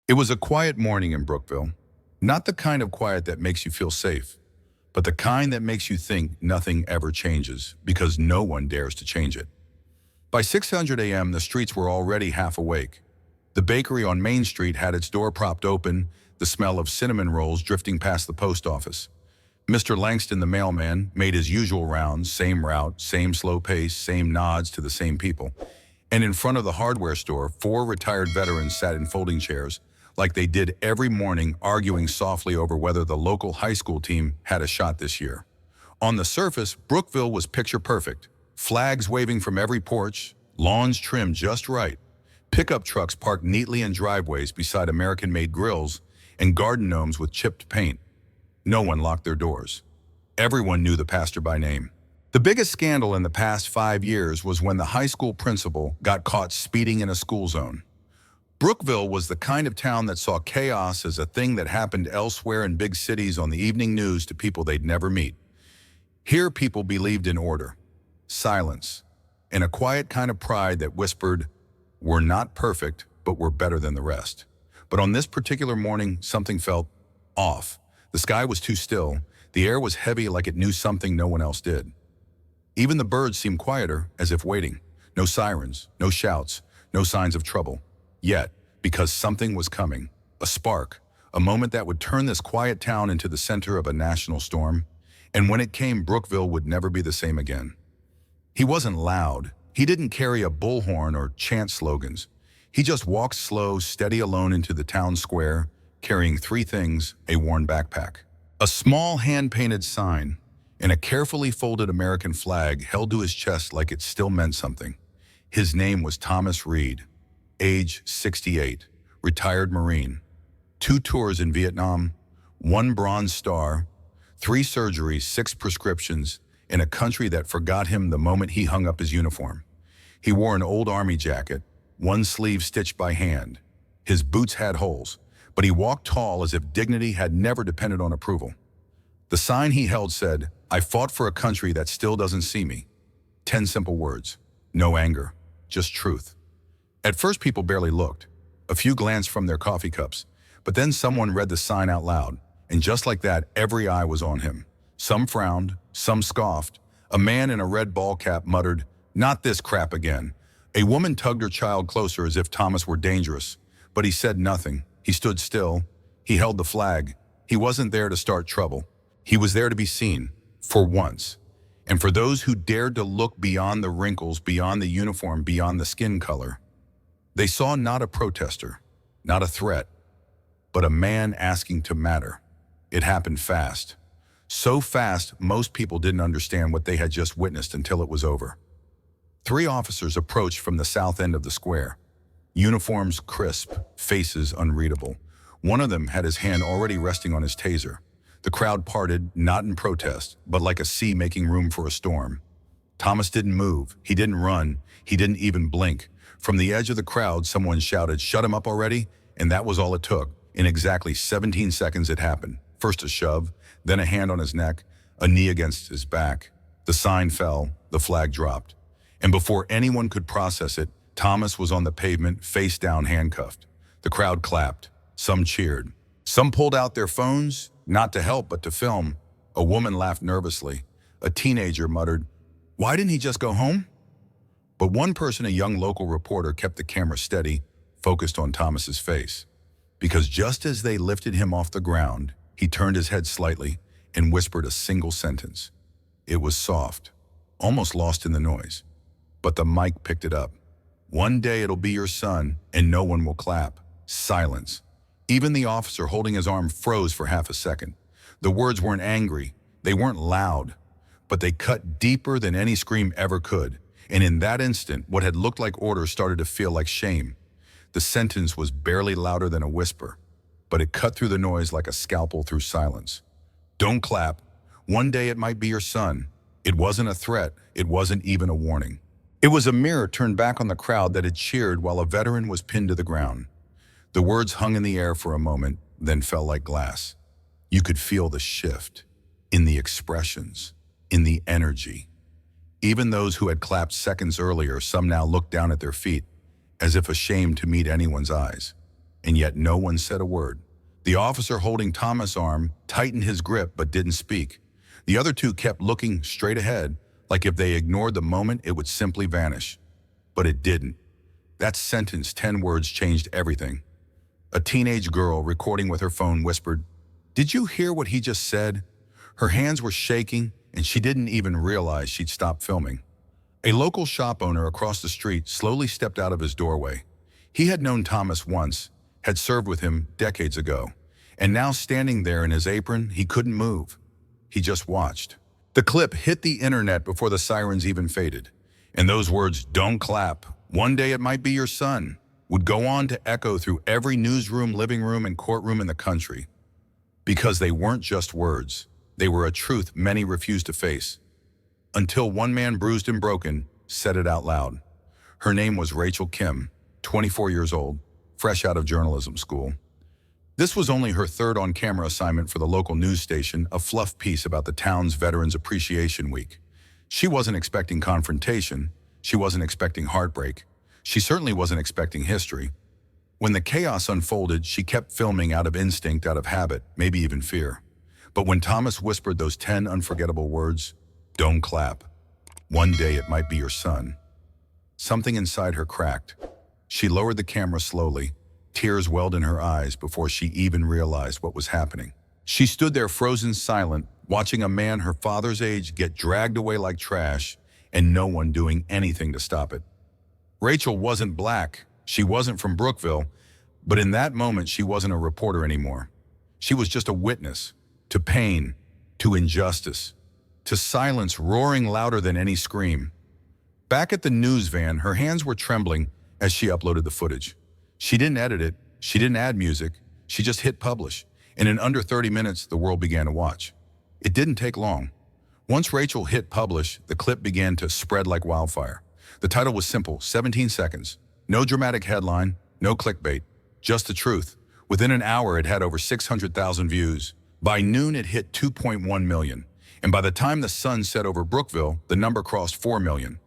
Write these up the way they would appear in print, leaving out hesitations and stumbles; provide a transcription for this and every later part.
It was a quiet morning in Brookville. Not the kind of quiet that makes you feel safe, but the kind that makes you think nothing ever changes because no one dares to change it. By 600 a.m., the streets were already half awake. The bakery on Main Street had its door propped open, the smell of cinnamon rolls drifting past the post office. Mr. Langston, the mailman, made his usual rounds, same route, same slow pace, same nods to the same people. And in front of the hardware store, 4 retired veterans sat in folding chairs, like they did every morning, arguing softly over whether the local high school team had a shot this year. On the surface, Brookville was picture perfect. Flags waving from every porch, lawns trimmed just right, pickup trucks parked neatly in driveways beside American-made grills, and garden gnomes with chipped paint. No one locked their doors. Everyone knew the pastor by name. The biggest scandal in the past 5 years was when the high school principal got caught speeding in a school zone. Brookville was the kind of town that saw chaos as a thing that happened elsewhere in big cities on the evening news to people they'd never meet. Here, people believed in order, silence, and a quiet kind of pride that whispered, "We're not perfect, but we're better than the rest." But on this particular morning, something felt off. The sky was too still. The air was heavy, like it knew something no one else did. Even the birds seemed quieter, as if waiting. No sirens, no shouts, no signs of trouble. Yet, because something was coming, a spark, a moment that would turn this quiet town into the center of a national storm. And when it came, Brookville would never be the same again. He wasn't loud. He didn't carry a bullhorn or chant slogans. He just walked slow, steady alone into the town square, carrying 3 things: a worn backpack, a small hand-painted sign, and a carefully folded American flag held to his chest like it still meant something. His name was Thomas Reed, age 68, retired Marine, 2 tours in Vietnam, 1 Bronze Star, 3 surgeries, 6 prescriptions, in a country that forgot him the moment he hung up his uniform. He wore an old army jacket, 1 sleeve stitched by hand. His boots had holes, but he walked tall as if dignity had never depended on approval. The sign he held said, "I fought for a country that still doesn't see me." 10 simple words. No anger, just truth. At first, people barely looked. A few glanced from their coffee cups, but then someone read the sign out loud, and just like that, every eye was on him. Some frowned, some scoffed. A man in a red ball cap muttered, "Not this crap again." A woman tugged her child closer as if Thomas were dangerous, but he said nothing. He stood still. He held the flag. He wasn't there to start trouble. He was there to be seen, for once. And for those who dared to look beyond the wrinkles, beyond the uniform, beyond the skin color, they saw not a protester, not a threat, but a man asking to matter. It happened fast. So fast, most people didn't understand what they had just witnessed until it was over. 3 officers approached from the south end of the square. Uniforms crisp, faces unreadable. One of them had his hand already resting on his taser. The crowd parted, not in protest, but like a sea making room for a storm. Thomas didn't move. He didn't run. He didn't even blink. From the edge of the crowd, someone shouted, "Shut him up already!" And that was all it took. In exactly 17 seconds, it happened. First a shove, then a hand on his neck, a knee against his back. The sign fell, the flag dropped. And before anyone could process it, Thomas was on the pavement, face down, handcuffed. The crowd clapped. Some cheered. Some pulled out their phones, not to help but to film. A woman laughed nervously. A teenager muttered, "Why didn't he just go home?" But one person, a young local reporter, kept the camera steady, focused on Thomas's face. Because just as they lifted him off the ground, he turned his head slightly and whispered a single sentence. It was soft, almost lost in the noise. But the mic picked it up. "One day it'll be your son, and no one will clap." Silence. Even the officer holding his arm froze for half a second. The words weren't angry, they weren't loud, but they cut deeper than any scream ever could. And in that instant, what had looked like order started to feel like shame. The sentence was barely louder than a whisper, but it cut through the noise like a scalpel through silence. "Don't clap. One day it might be your son." It wasn't a threat. It wasn't even a warning. It was a mirror turned back on the crowd that had cheered while a veteran was pinned to the ground. The words hung in the air for a moment, then fell like glass. You could feel the shift in the expressions, in the energy. Even those who had clapped seconds earlier, some now looked down at their feet, as if ashamed to meet anyone's eyes. and yet no one said a word. The officer holding Thomas' arm tightened his grip but didn't speak. The other two kept looking straight ahead, like if they ignored the moment it would simply vanish. But it didn't. That sentence, 10 words, changed everything. A teenage girl recording with her phone whispered, "Did you hear what he just said?" Her hands were shaking, and she didn't even realize she'd stopped filming. A local shop owner across the street slowly stepped out of his doorway. He had known Thomas once, had served with him decades ago, and now standing there in his apron, he couldn't move. He just watched. The clip hit the internet before the sirens even faded, and those words, "Don't clap, one day it might be your son," would go on to echo through every newsroom, living room, and courtroom in the country. Because they weren't just words, they were a truth many refused to face. Until one man, bruised and broken, said it out loud. Her name was Rachel Kim, 24 years old, fresh out of journalism school. This was only her third on-camera assignment for the local news station, a fluff piece about the town's Veterans Appreciation Week. She wasn't expecting confrontation. She wasn't expecting heartbreak. She certainly wasn't expecting history. When the chaos unfolded, she kept filming out of instinct, out of habit, maybe even fear. But when Thomas whispered those 10 unforgettable words, "Don't clap, one day it might be your son," something inside her cracked. She lowered the camera slowly. Tears welled in her eyes before she even realized what was happening. She stood there frozen silent, watching a man her father's age get dragged away like trash, and no one doing anything to stop it. Rachel wasn't black. She wasn't from Brookville. But in that moment, she wasn't a reporter anymore. She was just a witness to pain, to injustice, to silence roaring louder than any scream. Back at the news van, her hands were trembling as she uploaded the footage. She didn't edit it. She didn't add music. She just hit publish. And in under 30 minutes, the world began to watch. It didn't take long. Once Rachel hit publish, the clip began to spread like wildfire. The title was simple, 17 seconds. No dramatic headline, no clickbait, just the truth. Within an hour, it had over 600,000 views. By noon, it hit 2.1 million. And by the time the sun set over Brookville, the number crossed 4 million.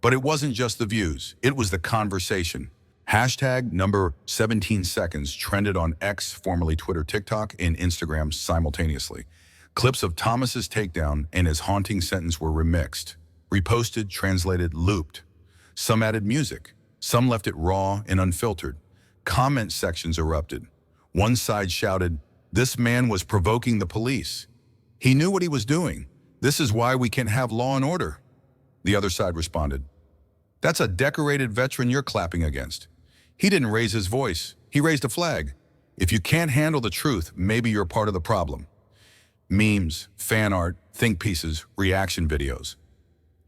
But it wasn't just the views, it was the conversation. Hashtag number 17 seconds trended on X, formerly Twitter, TikTok, and Instagram simultaneously. Clips of Thomas's takedown and his haunting sentence were remixed, reposted, translated, looped. Some added music. Some left it raw and unfiltered. Comment sections erupted. One side shouted, "This man was provoking the police. He knew what he was doing. This is why we can't have law and order." The other side responded, "That's a decorated veteran you're clapping against. He didn't raise his voice. He raised a flag. If you can't handle the truth, maybe you're part of the problem." Memes, fan art, think pieces, reaction videos.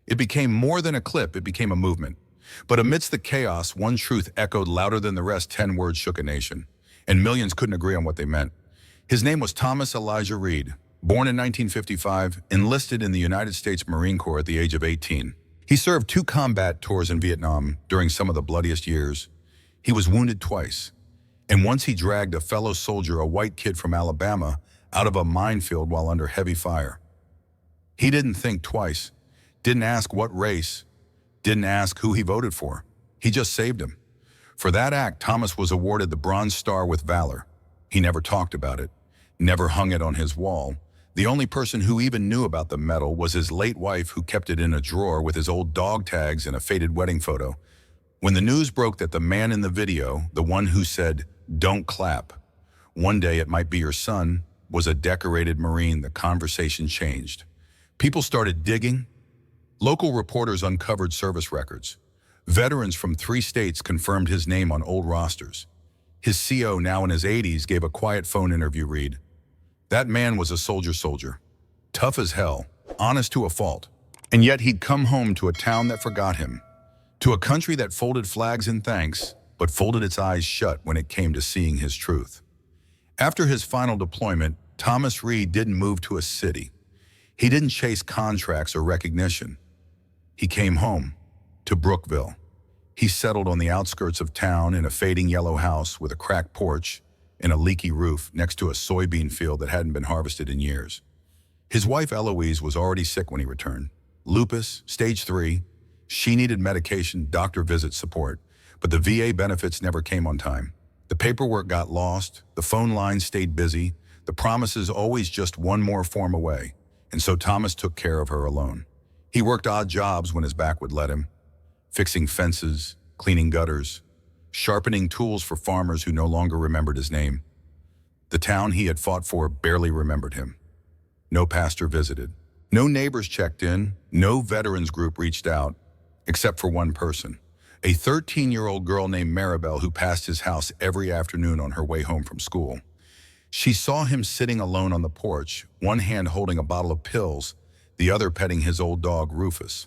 It became more than a clip, it became a movement. But amidst the chaos, one truth echoed louder than the rest. 10 words shook a nation, and millions couldn't agree on what they meant. His name was Thomas Elijah Reed, born in 1955, enlisted in the United States Marine Corps at the age of 18. He served 2 combat tours in Vietnam during some of the bloodiest years. He was wounded twice, and once he dragged a fellow soldier, a white kid from Alabama, out of a minefield while under heavy fire. He didn't think twice, didn't ask what race, didn't ask who he voted for. He just saved him. For that act, Thomas was awarded the Bronze Star with Valor. He never talked about it, never hung it on his wall. The only person who even knew about the medal was his late wife, who kept it in a drawer with his old dog tags and a faded wedding photo. When the news broke that the man in the video, the one who said, "Don't clap, one day it might be your son," was a decorated Marine, the conversation changed. People started digging. Local reporters uncovered service records. Veterans from 3 states confirmed his name on old rosters. His CO, now in his 80s, gave a quiet phone interview read, "That man was a soldier, tough as hell, honest to a fault. And yet he'd come home to a town that forgot him, to a country that folded flags in thanks, but folded its eyes shut when it came to seeing his truth." After his final deployment, Thomas Reed didn't move to a city. He didn't chase contracts or recognition. He came home, to Brookville. He settled on the outskirts of town in a fading yellow house with a cracked porch and a leaky roof next to a soybean field that hadn't been harvested in years. His wife Eloise was already sick when he returned. Lupus, stage 3. She needed medication, doctor visit support, but the VA benefits never came on time. The paperwork got lost, the phone lines stayed busy, the promises always just one more form away, and so Thomas took care of her alone. He worked odd jobs when his back would let him, fixing fences, cleaning gutters, sharpening tools for farmers who no longer remembered his name. The town he had fought for barely remembered him. No pastor visited. No neighbors checked in. No veterans group reached out, except for one person, a 13-year-old girl named Maribel who passed his house every afternoon on her way home from school. She saw him sitting alone on the porch, one hand holding a bottle of pills, the other petting his old dog, Rufus.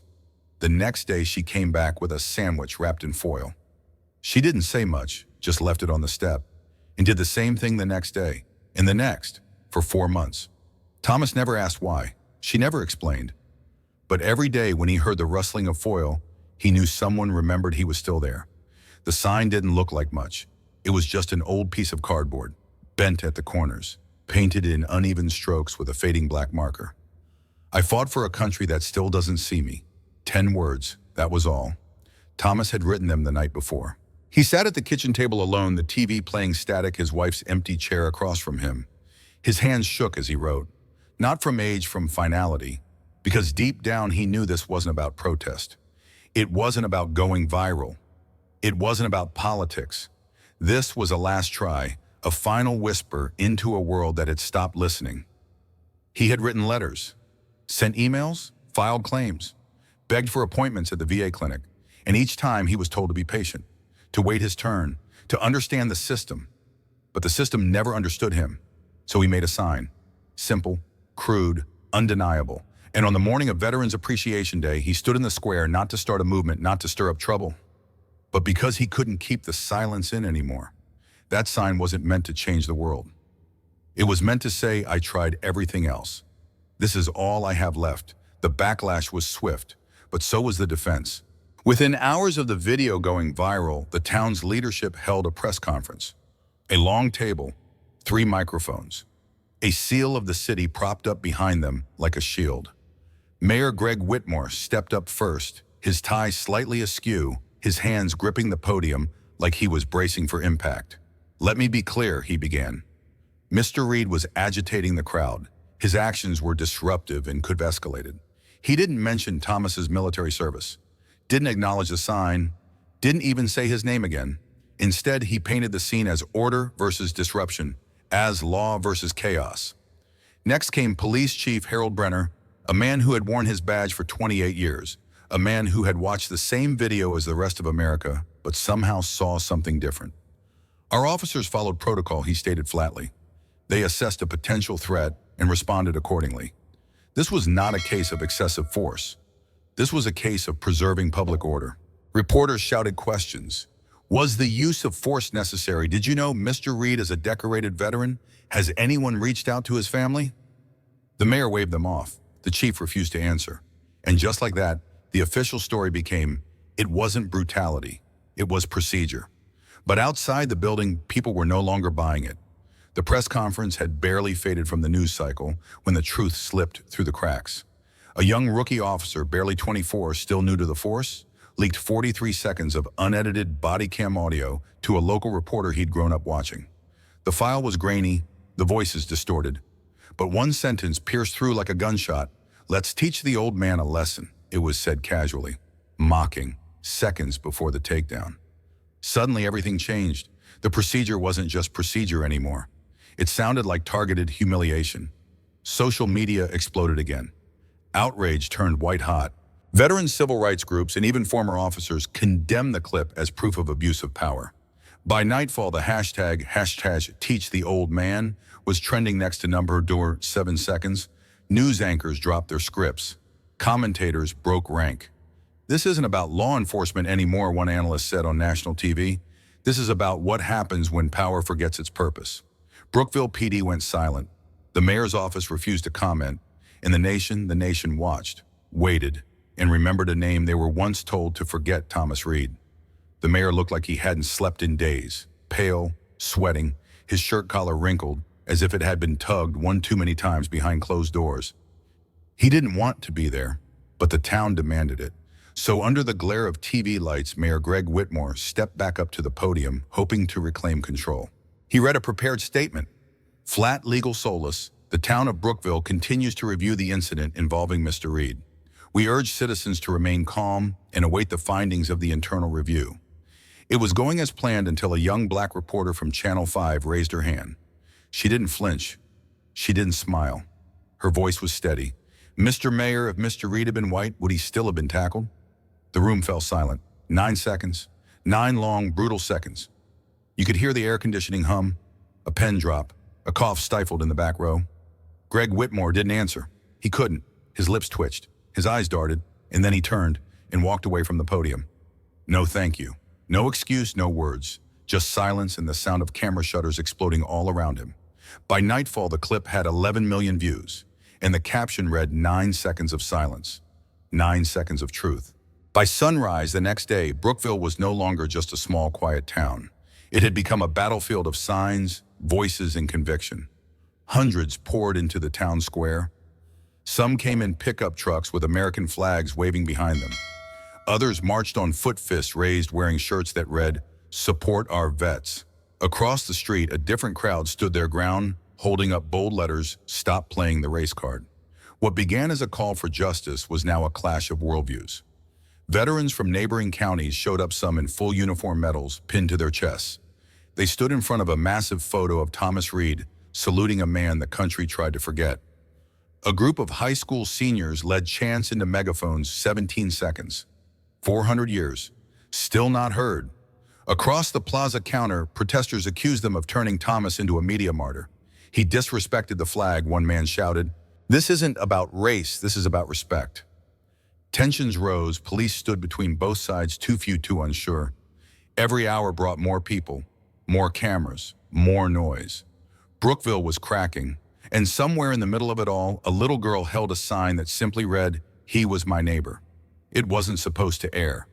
The next day, she came back with a sandwich wrapped in foil. She didn't say much, just left it on the step, and did the same thing the next day, and the next, for 4 months. Thomas never asked why. She never explained. But every day when he heard the rustling of foil, he knew someone remembered he was still there. The sign didn't look like much. It was just an old piece of cardboard, bent at the corners, painted in uneven strokes with a fading black marker. I fought for a country that still doesn't see me. 10 words, that was all. Thomas had written them the night before. He sat at the kitchen table alone, the TV playing static, his wife's empty chair across from him. His hands shook as he wrote. Not from age, from finality, because deep down he knew this wasn't about protest. It wasn't about going viral. It wasn't about politics. This was a last try, a final whisper into a world that had stopped listening. He had written letters, sent emails, filed claims, begged for appointments at the VA clinic, and each time he was told to be patient, to wait his turn, to understand the system. But the system never understood him, so he made a sign, simple, crude, undeniable. And on the morning of Veterans Appreciation Day, he stood in the square not to start a movement, not to stir up trouble, but because he couldn't keep the silence in anymore. That sign wasn't meant to change the world. It was meant to say, I tried everything else. This is all I have left. The backlash was swift, but so was the defense. Within hours of the video going viral, the town's leadership held a press conference. A long table, 3 microphones, a seal of the city propped up behind them like a shield. Mayor Greg Whitmore stepped up first, his tie slightly askew, his hands gripping the podium like he was bracing for impact. Let me be clear, he began. Mr. Reed was agitating the crowd. His actions were disruptive and could have escalated. He didn't mention Thomas's military service, didn't acknowledge the sign, didn't even say his name again. Instead, he painted the scene as order versus disruption, as law versus chaos. Next came Police Chief Harold Brenner, a man who had worn his badge for 28 years, a man who had watched the same video as the rest of America, but somehow saw something different. Our officers followed protocol, he stated flatly. They assessed a potential threat and responded accordingly. This was not a case of excessive force. This was a case of preserving public order. Reporters shouted questions. Was the use of force necessary? Did you know Mr. Reed is a decorated veteran? Has anyone reached out to his family? The mayor waved them off. The chief refused to answer. And just like that, the official story became, it wasn't brutality, it was procedure. But outside the building, people were no longer buying it. The press conference had barely faded from the news cycle when the truth slipped through the cracks. A young rookie officer, barely 24, still new to the force, leaked 43 seconds of unedited body cam audio to a local reporter he'd grown up watching. The file was grainy, the voices distorted. But one sentence pierced through like a gunshot. Let's teach the old man a lesson, it was said casually, mocking, seconds before the takedown. Suddenly everything changed. The procedure wasn't just procedure anymore. It sounded like targeted humiliation. Social media exploded again. Outrage turned white hot. Veteran civil rights groups and even former officers condemned the clip as proof of abuse of power. By nightfall, the hashtag #TeachTheOldMan was trending next to number 7 seconds. News anchors dropped their scripts. Commentators broke rank. This isn't about law enforcement anymore, one analyst said on national TV. This is about what happens when power forgets its purpose. Brookville PD went silent. The mayor's office refused to comment. And the nation watched, waited, and remembered a name they were once told to forget: Thomas Reed. The mayor looked like he hadn't slept in days, pale, sweating, his shirt collar wrinkled, as if it had been tugged one too many times behind closed doors. He didn't want to be there, but the town demanded it. So under the glare of TV lights, Mayor Greg Whitmore stepped back up to the podium, hoping to reclaim control. He read a prepared statement. Flat legal solace, the town of Brookville continues to review the incident involving Mr. Reed. We urge citizens to remain calm and await the findings of the internal review. It was going as planned until a young black reporter from Channel 5 raised her hand. She didn't flinch. She didn't smile. Her voice was steady. Mr. Mayor, if Mr. Reed had been white, would he still have been tackled? The room fell silent. 9 seconds. 9 long, brutal seconds. You could hear the air conditioning hum, a pen drop, a cough stifled in the back row. Greg Whitmore didn't answer. He couldn't. His lips twitched. His eyes darted, and then he turned and walked away from the podium. No thank you. No excuse, no words. Just silence and the sound of camera shutters exploding all around him. By nightfall, the clip had 11 million views, and the caption read 9 seconds of silence. 9 seconds of truth. By sunrise the next day, Brookville was no longer just a small, quiet town. It had become a battlefield of signs, voices, and conviction. Hundreds poured into the town square. Some came in pickup trucks with American flags waving behind them. Others marched on foot, fists raised, wearing shirts that read, "Support our vets." Across the street, a different crowd stood their ground, holding up bold letters, "Stop playing the race card." What began as a call for justice was now a clash of worldviews. Veterans from neighboring counties showed up, some in full uniform medals pinned to their chests. They stood in front of a massive photo of Thomas Reed, saluting a man the country tried to forget. A group of high school seniors led chants into megaphones. 17 seconds. 400 years. Still not heard. Across the plaza counter, protesters accused them of turning Thomas into a media martyr. He disrespected the flag, one man shouted. This isn't about race, this is about respect. Tensions rose, police stood between both sides, too few, too unsure. Every hour brought more people, more cameras, more noise. Brookville was cracking, and somewhere in the middle of it all, a little girl held a sign that simply read, "He was my neighbor." It wasn't supposed to air.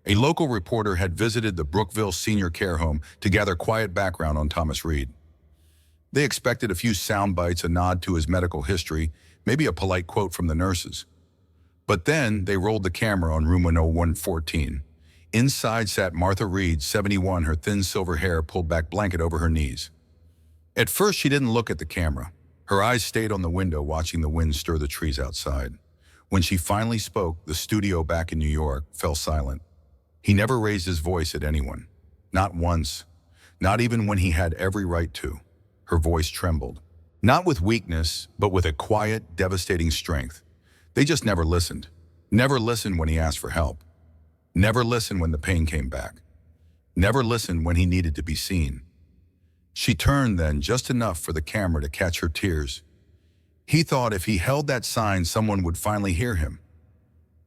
A local reporter had visited the Brookville Senior Care Home to gather quiet background on Thomas Reed. They expected a few sound bites, a nod to his medical history, maybe a polite quote from the nurses. But then they rolled the camera on room 10114. Inside sat Martha Reed, 71, her thin silver hair pulled back, blanket over her knees. At first, she didn't look at the camera. Her eyes stayed on the window, watching the wind stir the trees outside. When she finally spoke, the studio back in New York fell silent. He never raised his voice at anyone. Not once. Not even when he had every right to. Her voice trembled. Not with weakness, but with a quiet, devastating strength. They just never listened. Never listened when he asked for help. Never listened when the pain came back. Never listened when he needed to be seen. She turned then, just enough for the camera to catch her tears. He thought if he held that sign, someone would finally hear him.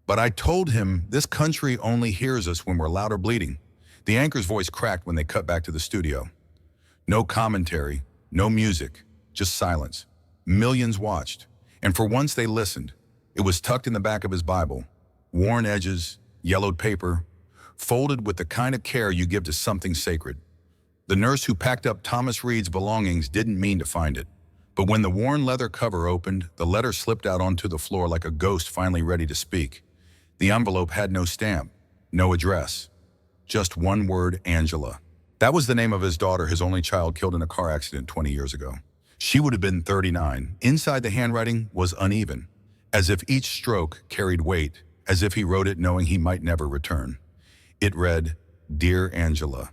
But I told him, this country only hears us when we're loud or bleeding. The anchor's voice cracked when they cut back to the studio. No commentary, no music, just silence. Millions watched, and for once they listened. It was tucked in the back of his Bible. Worn edges, yellowed paper, folded with the kind of care you give to something sacred. The nurse who packed up Thomas Reed's belongings didn't mean to find it. But when the worn leather cover opened, the letter slipped out onto the floor like a ghost finally ready to speak. The envelope had no stamp, no address. Just one word, Angela. That was the name of his daughter, his only child, killed in a car accident 20 years ago. She would have been 39. Inside, the handwriting was uneven, as if each stroke carried weight, as if he wrote it knowing he might never return. It read, "Dear Angela,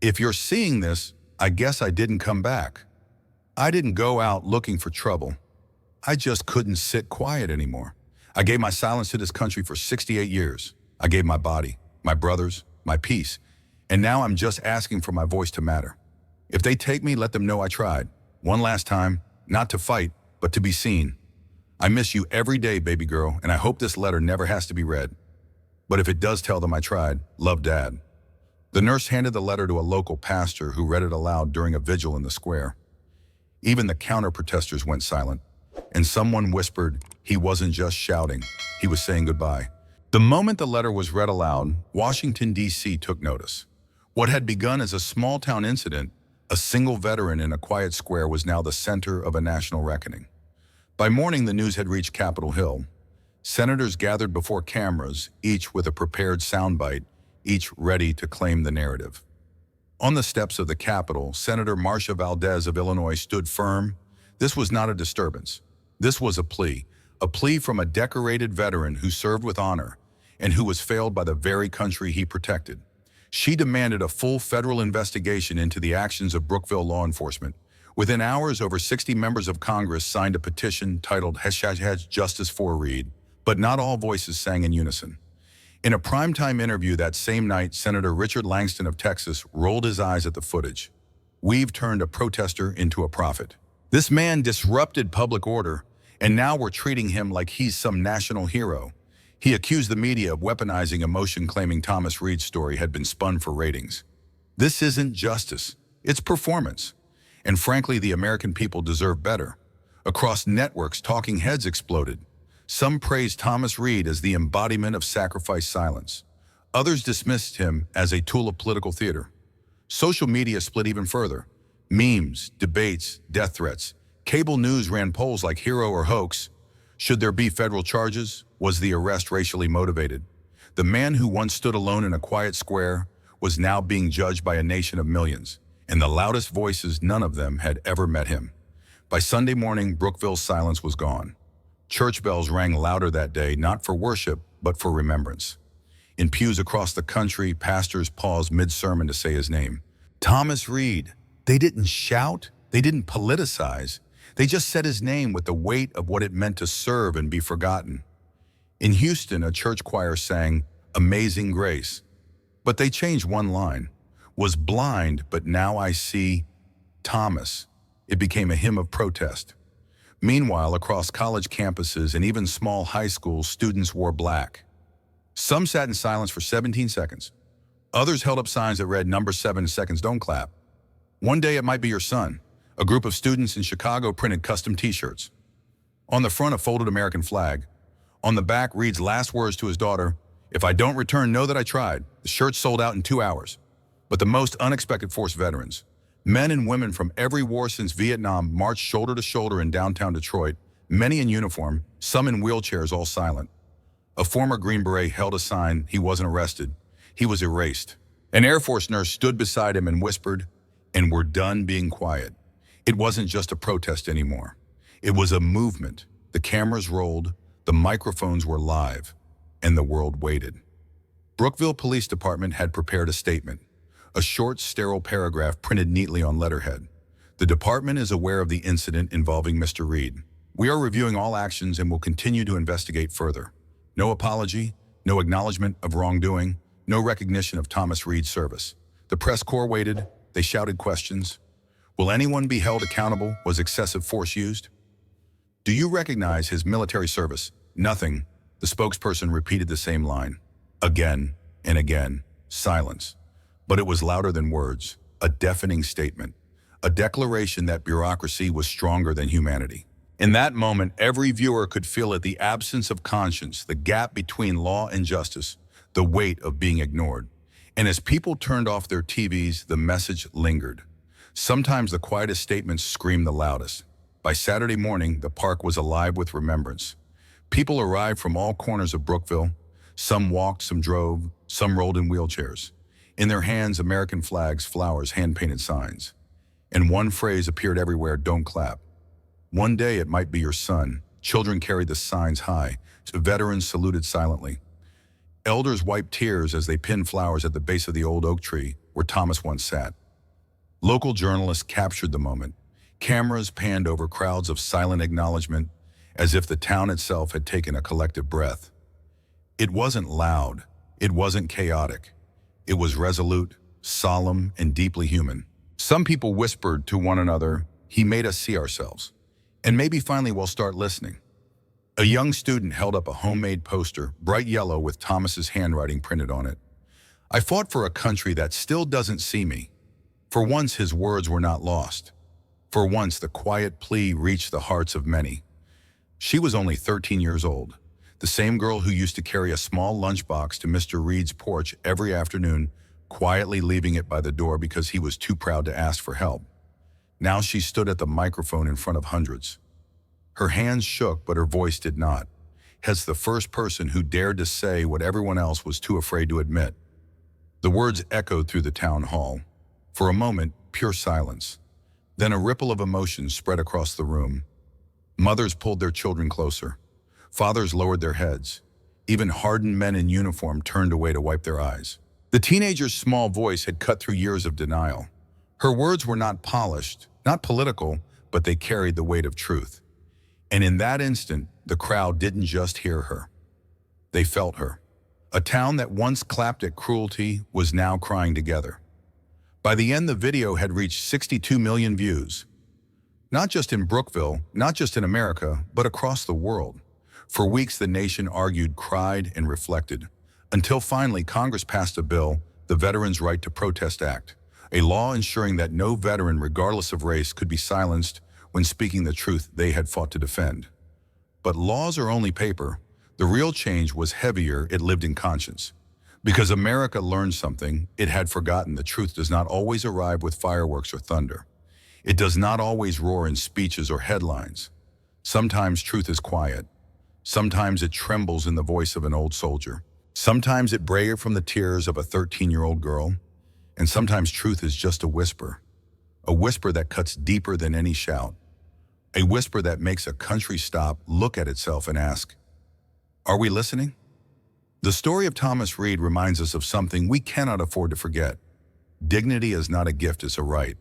if you're seeing this, I guess I didn't come back. I didn't go out looking for trouble. I just couldn't sit quiet anymore. I gave my silence to this country for 68 years. I gave my body, my brothers, my peace. And now I'm just asking for my voice to matter. If they take me, let them know I tried. One last time, not to fight, but to be seen. I miss you every day, baby girl, and I hope this letter never has to be read. But if it does, tell them I tried. Love, Dad." The nurse handed the letter to a local pastor who read it aloud during a vigil in the square. Even the counter-protesters went silent, and someone whispered he wasn't just shouting, he was saying goodbye. The moment the letter was read aloud, Washington, D.C. took notice. What had begun as a small-town incident, a single veteran in a quiet square, was now the center of a national reckoning. By morning, the news had reached Capitol Hill. Senators gathered before cameras, each with a prepared soundbite, each ready to claim the narrative. On the steps of the Capitol, Senator Marcia Valdez of Illinois stood firm. This was not a disturbance. This was a plea from a decorated veteran who served with honor and who was failed by the very country he protected. She demanded a full federal investigation into the actions of Brookville law enforcement. Within hours, over 60 members of Congress signed a petition titled #Justice for Reed, but not all voices sang in unison. In a primetime interview that same night, Senator Richard Langston of Texas rolled his eyes at the footage. "We've turned a protester into a prophet. This man disrupted public order, and now we're treating him like he's some national hero." He accused the media of weaponizing emotion, claiming Thomas Reed's story had been spun for ratings. This isn't justice, it's performance. And frankly, the American people deserve better. Across networks, talking heads exploded. Some praised Thomas Reed as the embodiment of sacrifice silence. Others dismissed him as a tool of political theater. Social media split even further. Memes, debates, death threats. Cable news ran polls like hero or hoax. Should there be federal charges? Was the arrest racially motivated? The man who once stood alone in a quiet square was now being judged by a nation of millions, and the loudest voices, none of them had ever met him. By Sunday morning, Brookville's silence was gone. Church bells rang louder that day, not for worship, but for remembrance. In pews across the country, pastors paused mid-sermon to say his name. Thomas Reed. They didn't shout, they didn't politicize. They just said his name with the weight of what it meant to serve and be forgotten. In Houston, a church choir sang "Amazing Grace," but they changed one line. Was blind, but now I see Thomas. It became a hymn of protest. Meanwhile, across college campuses and even small high schools, students wore black. Some sat in silence for 17 seconds. Others held up signs that read, "Number 7 seconds, don't clap." One day it might be your son. A group of students in Chicago printed custom t-shirts. On the front, a folded American flag. On the back, Reed's last words to his daughter, "If I don't return, know that I tried." The shirts sold out in 2 hours. But the most unexpected force veterans, men and women from every war since Vietnam, marched shoulder to shoulder in downtown Detroit, many in uniform, some in wheelchairs, all silent. A former Green Beret held a sign. He wasn't arrested. He was erased. An Air Force nurse stood beside him and whispered, "And we're done being quiet." It wasn't just a protest anymore. It was a movement. The cameras rolled, the microphones were live, and the world waited. Brookville Police Department had prepared a statement, a short, sterile paragraph printed neatly on letterhead. The department is aware of the incident involving Mr. Reed. We are reviewing all actions and will continue to investigate further. No apology, no acknowledgement of wrongdoing, no recognition of Thomas Reed's service. The press corps waited. They shouted questions. Will anyone be held accountable? Was excessive force used? Do you recognize his military service? Nothing. The spokesperson repeated the same line. Again and again. Silence. But it was louder than words. A deafening statement. A declaration that bureaucracy was stronger than humanity. In that moment, every viewer could feel it, the absence of conscience, the gap between law and justice, the weight of being ignored. And as people turned off their TVs, the message lingered. Sometimes the quietest statements screamed the loudest. By Saturday morning, the park was alive with remembrance. People arrived from all corners of Brookville. Some walked, some drove, some rolled in wheelchairs. In their hands, American flags, flowers, hand-painted signs. And one phrase appeared everywhere, "Don't clap." One day it might be your son. Children carried the signs high. Veterans saluted silently. Elders wiped tears as they pinned flowers at the base of the old oak tree where Thomas once sat. Local journalists captured the moment. Cameras panned over crowds of silent acknowledgement, as if the town itself had taken a collective breath. It wasn't loud. It wasn't chaotic. It was resolute, solemn, and deeply human. Some people whispered to one another, "He made us see ourselves. And maybe finally we'll start listening." A young student held up a homemade poster, bright yellow with Thomas's handwriting printed on it. "I fought for a country that still doesn't see me." For once, his words were not lost. For once, the quiet plea reached the hearts of many. She was only 13 years old, the same girl who used to carry a small lunchbox to Mr. Reed's porch every afternoon, quietly leaving it by the door because he was too proud to ask for help. Now she stood at the microphone in front of hundreds. Her hands shook, but her voice did not. as the first person who dared to say what everyone else was too afraid to admit. The words echoed through the town hall. For a moment, pure silence. Then a ripple of emotion spread across the room. Mothers pulled their children closer. Fathers lowered their heads. Even hardened men in uniform turned away to wipe their eyes. The teenager's small voice had cut through years of denial. Her words were not polished, not political, but they carried the weight of truth. And in that instant, the crowd didn't just hear her. They felt her. A town that once clapped at cruelty was now crying together. By the end, the video had reached 62 million views. Not just in Brookville, not just in America, but across the world. For weeks, the nation argued, cried, and reflected, until finally Congress passed a bill, the Veterans' Right to Protest Act, a law ensuring that no veteran, regardless of race, could be silenced when speaking the truth they had fought to defend. But laws are only paper. The real change was heavier, it lived in conscience. Because America learned something, it had forgotten the truth does not always arrive with fireworks or thunder. It does not always roar in speeches or headlines. Sometimes truth is quiet. Sometimes it trembles in the voice of an old soldier. Sometimes it breaks from the tears of a 13-year-old girl. And sometimes truth is just a whisper that cuts deeper than any shout. A whisper that makes a country stop, look at itself, and ask, are we listening? The story of Thomas Reed reminds us of something we cannot afford to forget. Dignity is not a gift, it's a right.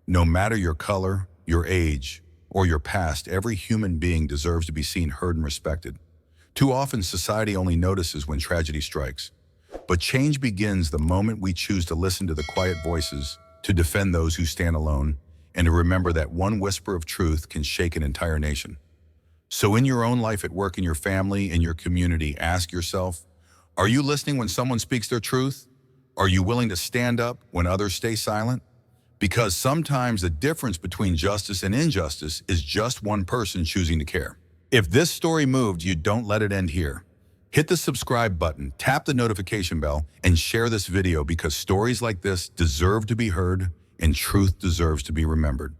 No matter your color, your age, or your past, every human being deserves to be seen, heard, and respected. Too often, society only notices when tragedy strikes. But change begins the moment we choose to listen to the quiet voices, to defend those who stand alone, and to remember that one whisper of truth can shake an entire nation. So in your own life, at work, in your family, in your community, ask yourself, are you listening when someone speaks their truth? Are you willing to stand up when others stay silent? Because sometimes the difference between justice and injustice is just one person choosing to care. If this story moved you, don't let it end here. Hit the subscribe button, tap the notification bell, and share this video because stories like this deserve to be heard and truth deserves to be remembered.